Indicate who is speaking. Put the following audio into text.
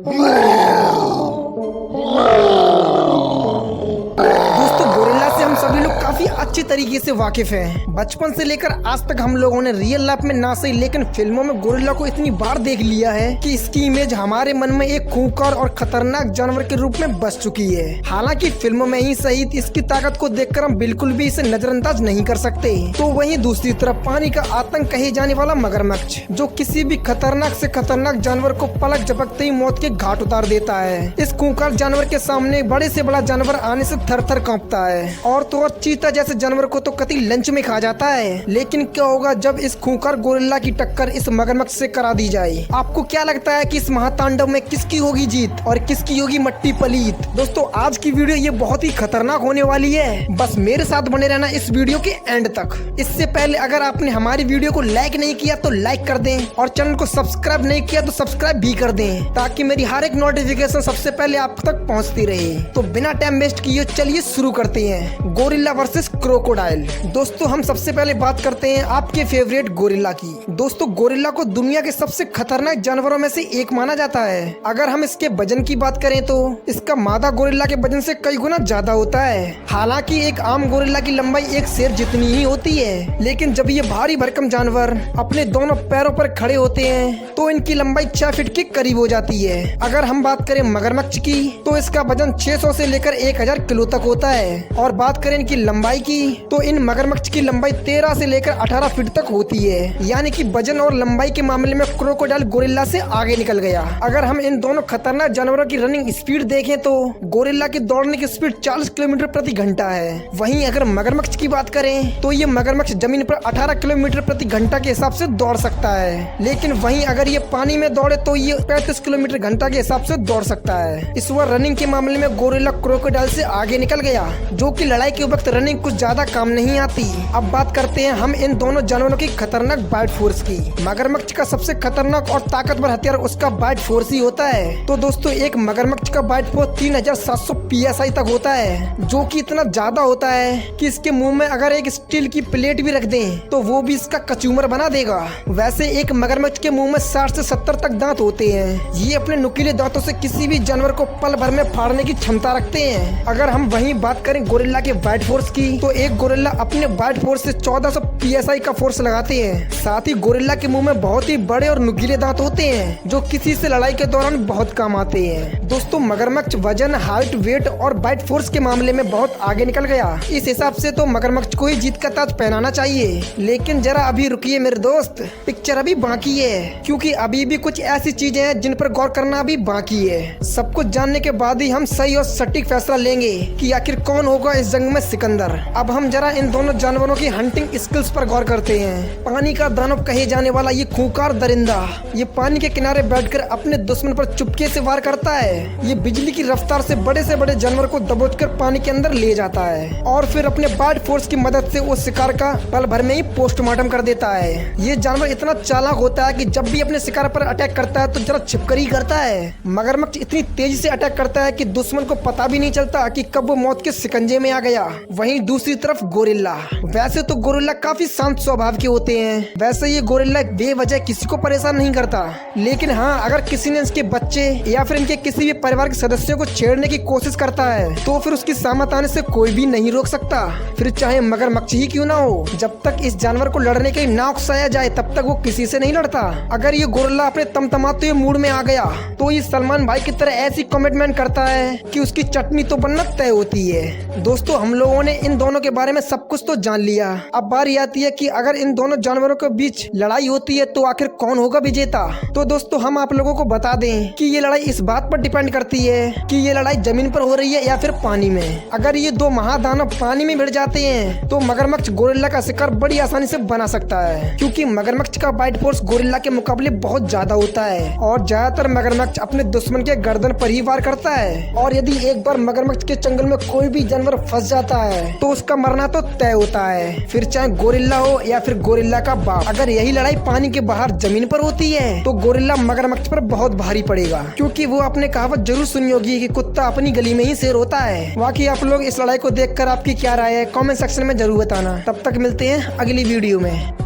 Speaker 1: दोस्तों गोरिल्ला से हम सभी लोग काफी अच्छी तरीके से वाकिफ हैं। बचपन से लेकर आज तक हम लोगों ने रियल लाइफ में ना सही लेकिन फिल्मों में गोरिल्ला को इतनी बार देख लिया है कि इसकी इमेज हमारे मन में एक खूंखार और खतरनाक जानवर के रूप में बस चुकी है। हालांकि फिल्मों में ही सही इसकी ताकत को देखकर हम बिल्कुल भी इसे नजरअंदाज नहीं कर सकते। तो वहीं दूसरी तरफ पानी का आतंक कहे जाने वाला मगरमच्छ, जो किसी भी खतरनाक से खतरनाक जानवर को पलक झपकते ही मौत के घाट उतार देता है। इस खूंखार जानवर के सामने बड़े से बड़ा जानवर आने से थर थर कांपता है और तो और चीता जैसे जानवर को तो कतई लंच में खा जाता है। लेकिन क्या होगा जब इस खूंखार गोरिल्ला की टक्कर इस मगरमच्छ से करा दी जाए? आपको क्या लगता है कि इस महातांडव में किसकी होगी जीत और किसकी होगी मट्टी पलीत? दोस्तों आज की वीडियो ये बहुत ही खतरनाक होने वाली है, बस मेरे साथ बने रहना इस वीडियो के एंड तक। इससे पहले अगर आपने हमारी वीडियो को लाइक नहीं किया तो लाइक कर दें और चैनल को सब्सक्राइब नहीं किया तो सब्सक्राइब भी कर दें, ताकि मेरी हर एक नोटिफिकेशन सबसे पहले आप तक पहुंचती रहे। तो बिना टाइम वेस्ट किए चलिए शुरू करते हैं गोरिल्ला वर्सेस क्रोकोडाइल। दोस्तों हम सबसे पहले बात करते हैं आपके फेवरेट गोरिल्ला की। दोस्तों गोरिल्ला को दुनिया के सबसे खतरनाक जानवरों में से एक माना जाता है। अगर हम इसके वजन की बात करें तो इसका मादा गोरिल्ला के वजन से कई गुना ज्यादा होता है। हालांकि एक आम गोरिल्ला की लंबाई एक शेर जितनी ही होती है, लेकिन जब ये भारी भरकम जानवर अपने दोनों पैरों पर खड़े होते हैं तो इनकी लंबाई 6 फीट के करीब हो जाती है। अगर हम बात करें मगरमच्छ की तो इसका वजन 600 से लेकर 1000 किलो तक होता है। और बात करें इनकी लंबाई की तो इन मगरमच्छ की लंबाई 13 से लेकर 18 फीट तक होती है। यानी कि वजन और लंबाई के मामले में क्रोकोडाइल गोरिल्ला से आगे निकल गया। अगर हम इन दोनों खतरनाक जानवरों की रनिंग स्पीड देखें तो गोरिल्ला की दौड़ने की स्पीड 40 किलोमीटर प्रति घंटा है। वहीं अगर मगरमच्छ की बात करें तो ये मगरमच्छ जमीन पर 18 किलोमीटर प्रति घंटा के हिसाब से दौड़ सकता है। लेकिन वहीं अगर ये पानी में दौड़े तो ये 35 किलोमीटर घंटा के हिसाब से दौड़ सकता है। इस बार रनिंग के मामले में गोरिल्ला क्रोकोडाइल से आगे निकल गया, जो कि लड़ाई के वक्त रनिंग कुछ ज्यादा काम नहीं आती। अब बात करते हैं हम इन दोनों जानवरों की खतरनाक बाइट फोर्स की। मगरमच्छ का सबसे खतरनाक और ताकतवर हथियार उसका बाइट फोर्स ही होता है। तो दोस्तों एक मगरमच्छ का बाइट फोर्स 3700 PSI तक होता है, जो कि इतना ज्यादा होता है कि इसके मुंह में अगर एक स्टील की प्लेट भी रख दें तो वो भी इसका कचूमर बना देगा। वैसे एक मगरमच्छ के मुंह में 60 से 70 तक दांत होते हैं। ये अपने नुकीले दांतों से किसी भी जानवर को पल भर में फाड़ने की क्षमता रखते हैं। अगर हम वहीं बात करें गोरिल्ला के बाइट फोर्स की तो एक गोरिल्ला अपने बाइट फोर्स से 1400 PSI का फोर्स लगाते हैं। साथ ही गोरिल्ला के मुंह में बहुत ही बड़े और नुकीले दांत होते हैं, जो किसी से लड़ाई के दौरान बहुत काम आते हैं। दोस्तों मगरमच्छ वजन, हाइट, वेट और बाइट फोर्स के मामले में बहुत आगे निकल गया। इस हिसाब से तो मगरमच्छ को ही जीत का ताज पहनाना चाहिए। लेकिन जरा अभी रुकिए मेरे दोस्त, पिक्चर अभी बाकी है, क्योंकि अभी भी कुछ ऐसी चीजें हैं जिन पर गौर करना भी बाकी है। सब कुछ जानने के बाद ही हम सही और सटीक फैसला लेंगे कि आखिर कौन होगा इस जंग में सिकंदर। अब हम जरा इन दोनों जानवरों की हंटिंग स्किल्स पर गौर करते हैं। पानी का दानव कहे जाने वाला ये खूंखार दरिंदा, ये पानी के किनारे बैठकर अपने दुश्मन पर चुपके से वार करता है। ये बिजली की रफ्तार से बड़े जानवर को दबोचकर पानी के अंदर ले जाता है और फिर अपने बाइट फोर्स की मदद से उस शिकार का पल भर में ही पोस्टमार्टम कर देता है। ये जानवर इतना चालाक होता है कि जब भी अपने शिकार पर अटैक करता है तो जरा छिपकर ही करता है। मगरमच्छ इतनी तेजी से अटैक करता है कि दुश्मन को पता भी नहीं चलता कि कब वो मौत के शिकंजे में आ गया। वहीं दूसरी तरफ गोरिल्ला, वैसे तो गोरिल्ला काफी शांत स्वभाव के होते हैं। वैसे ये गोरिल्ला बेवजह किसी को परेशान नहीं करता, लेकिन हाँ अगर किसी ने इसके बच्चे या फिर इनके किसी भी परिवार के सदस्यों को छेड़ने की कोशिश करता है तो फिर उसकी सामत आने से कोई भी नहीं रोक सकता, फिर चाहे मगरमच्छ ही क्यों ना हो। जब तक इस जानवर को लड़ने के ना उकसाया जाए तब तक वो किसी से नहीं लड़ता। अगर ये गोरिल्ला अपने तमतमाते हुए मूड में आ गया तो ये सलमान भाई की तरह ऐसी कमिटमेंट करता है कि उसकी चटनी तो बनना तय होती है। दोस्तों हम लोगों ने इन दोनों के बारे में सब कुछ तो जान लिया। अब बारी आती है कि अगर इन दोनों जानवरों के बीच लड़ाई होती है तो आखिर कौन होगा विजेता। तो दोस्तों हम आप लोगों को बता दें कि ये लड़ाई इस बात पर डिपेंड करती है कि ये लड़ाई जमीन पर हो रही है या फिर पानी में। अगर ये दो महादानव पानी में भिड़ जाते हैं तो मगरमच्छ गोरिल्ला का शिकार बड़ी आसानी से बना सकता है, क्योंकि मगरमच्छ का बाइट फोर्स गोरिल्ला के मुकाबले बहुत ज्यादा होता है और ज्यादातर मगरमच्छ अपने दुश्मन के गर्दन पर ही वार करता है। और यदि एक बार मगरमच्छ के जंगल में कोई भी जानवर फंस जाता है तो उसका मरना तो तय होता है, फिर चाहे गोरिल्ला हो या फिर गोरिल्ला का बाप। अगर यही लड़ाई पानी के बाहर जमीन पर होती है तो गोरिल्ला मगरमच्छ पर बहुत भारी पड़ेगा, क्योंकि वो आपने कहावत जरूर सुनी होगी कि कुत्ता अपनी गली में ही शेर होता है। बाकी आप लोग इस लड़ाई को देखकर आपकी क्या राय है कमेंट सेक्शन में जरूर बताना। तब तक मिलते हैं अगली वीडियो में।